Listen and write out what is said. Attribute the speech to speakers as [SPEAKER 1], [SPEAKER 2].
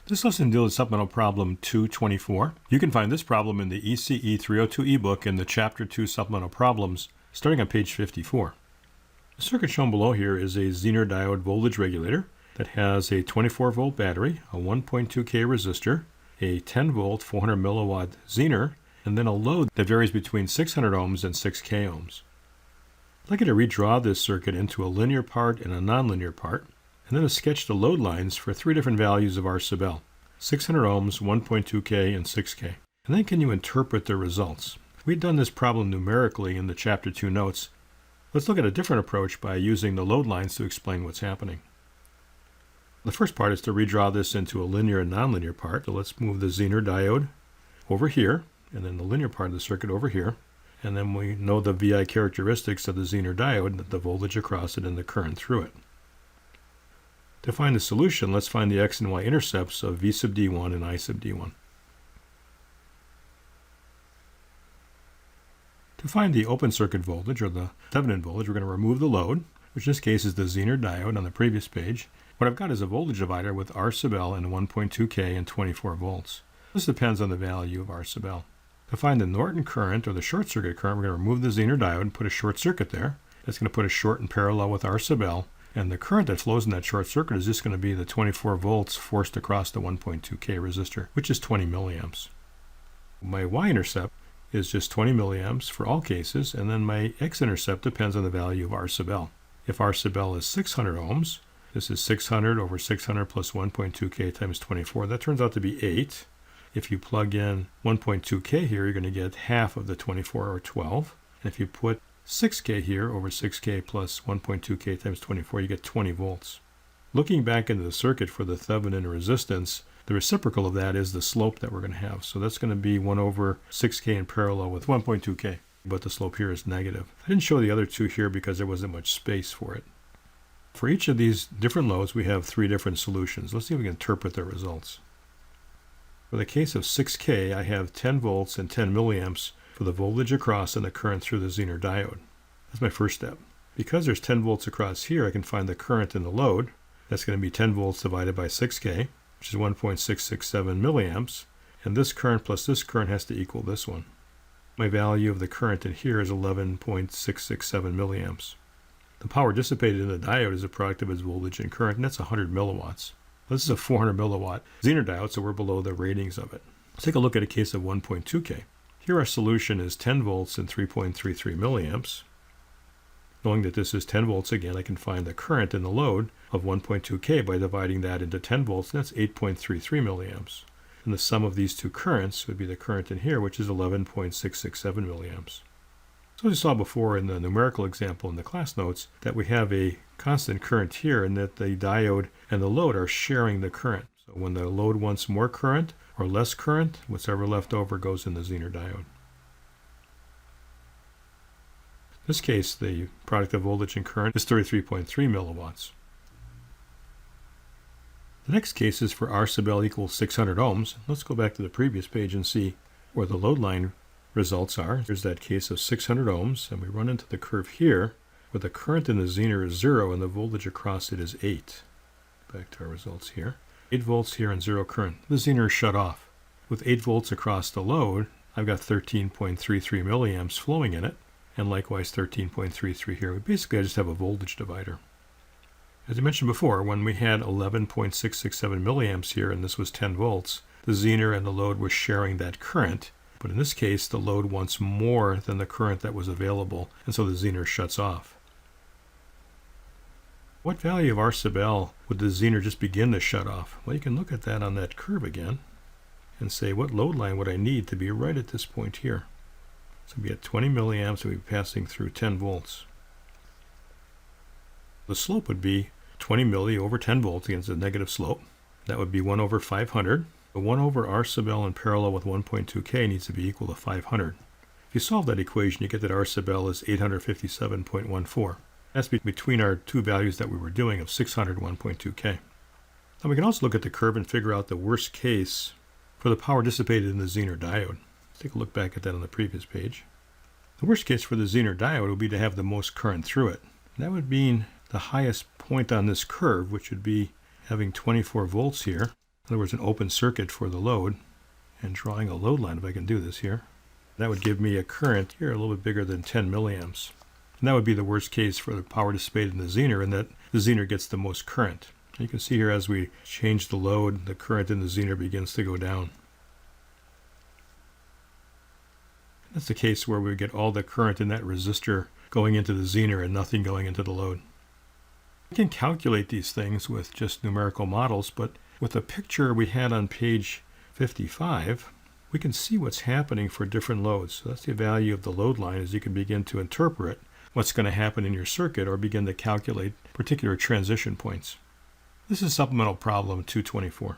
[SPEAKER 1] This lesson deals with supplemental problem 2.24. You can find this problem in the ECE302 ebook in the Chapter 2 Supplemental Problems, starting on page 54. The circuit shown below here is a Zener diode voltage regulator that has a 24-volt battery, a 1.2K resistor, a 10-volt 400 milliwatt Zener, and then a load that varies between 600 ohms and 6K ohms. I'd like you to redraw this circuit into a linear part and a nonlinear part, and then to sketch the load lines for three different values of R sub L: 600 ohms, 1.2K, and 6K. And then can you interpret the results? We've done this problem numerically in the Chapter 2 notes. Let's look at a different approach by using the load lines to explain what's happening. The first part is to redraw this into a linear and nonlinear part. So let's move the Zener diode over here, and then the linear part of the circuit over here. And then we know the VI characteristics of the Zener diode, the voltage across it and the current through it. To find the solution, let's find the x and y intercepts of V sub D1 and I sub D1. To find the open circuit voltage, or the Thevenin voltage, we're going to remove the load, which in this case is the Zener diode on the previous page. What I've got is a voltage divider with R sub L and 1.2K and 24 volts. This depends on the value of R sub L. To find the Norton current, or the short circuit current, we're going to remove the Zener diode and put a short circuit there. That's going to put a short in parallel with R sub L. And the current that flows in that short circuit is just going to be the 24 volts forced across the 1.2K resistor, which is 20 milliamps. My y-intercept is just 20 milliamps for all cases, and then my x-intercept depends on the value of R sub L. If R sub L is 600 ohms, this is 600 over 600 plus 1.2K times 24. That turns out to be 8. If you plug in 1.2K here, you're going to get half of the 24, or 12. And if you put 6K here over 6K plus 1.2K times 24, you get 20 volts. Looking back into the circuit for the Thevenin resistance, the reciprocal of that is the slope that we're going to have. So that's going to be 1 over 6K in parallel with 1.2K, but the slope here is negative. I didn't show the other two here because there wasn't much space for it. For each of these different loads, we have three different solutions. Let's see if we can interpret the results. For the case of 6K, I have 10 volts and 10 milliamps for the voltage across and the current through the Zener diode. That's my first step. Because there's 10 volts across here, I can find the current in the load. That's going to be 10 volts divided by 6K, which is 1.667 milliamps. And this current plus this current has to equal this one. My value of the current in here is 11.667 milliamps. The power dissipated in the diode is a product of its voltage and current, and that's 100 milliwatts. This is a 400 milliwatt Zener diode, so we're below the ratings of it. Let's take a look at a case of 1.2K. Here our solution is 10 volts and 3.33 milliamps. Knowing that this is 10 volts again, I can find the current in the load of 1.2K by dividing that into 10 volts, and that's 8.33 milliamps. And the sum of these two currents would be the current in here, which is 11.667 milliamps. So as you saw before in the numerical example in the class notes, that we have a constant current here and that the diode and the load are sharing the current. So when the load wants more current or less current, whatever left over goes in the Zener diode. In this case, the product of voltage and current is 33.3 milliwatts. The next case is for R sub L equals 600 ohms. Let's go back to the previous page and see where the load line results are. Here's that case of 600 ohms, and we run into the curve here where the current in the Zener is 0 and the voltage across it is 8. Back to our results here. 8 volts here and 0 current. The Zener is shut off. With 8 volts across the load, I've got 13.33 milliamps flowing in it, and likewise 13.33 here. Basically, I just have a voltage divider. As I mentioned before, when we had 11.667 milliamps here, and this was 10 volts, the Zener and the load was sharing that current. But in this case, the load wants more than the current that was available, and so the Zener shuts off. What value of R sub L would the Zener just begin to shut off? Well, you can look at that on that curve again and say, what load line would I need to be right at this point here? So we'd be at 20 milliamps, and we'd be passing through 10 volts. The slope would be 20 milli over 10 volts against a negative slope. That would be 1 over 500. But 1 over R sub L in parallel with 1.2K needs to be equal to 500. If you solve that equation, you get that R sub L is 857.14. That's between our two values that we were doing of 600 and 1.2K. Now we can also look at the curve and figure out the worst case for the power dissipated in the Zener diode. Let's take a look back at that on the previous page. The worst case for the Zener diode would be to have the most current through it. That would mean the highest point on this curve, which would be having 24 volts here, In other words, an open circuit for the load, and drawing a load line, if I can do this here, that would give me a current here a little bit bigger than 10 milliamps. And that would be the worst case for the power dissipated in the Zener, in that the Zener gets the most current. You can see here as we change the load, the current in the Zener begins to go down. That's the case where we get all the current in that resistor going into the Zener and nothing going into the load. We can calculate these things with just numerical models, but with the picture we had on page 55, we can see what's happening for different loads. So that's the value of the load line, as you can begin to interpret what's going to happen in your circuit or begin to calculate particular transition points. This is supplemental problem 224.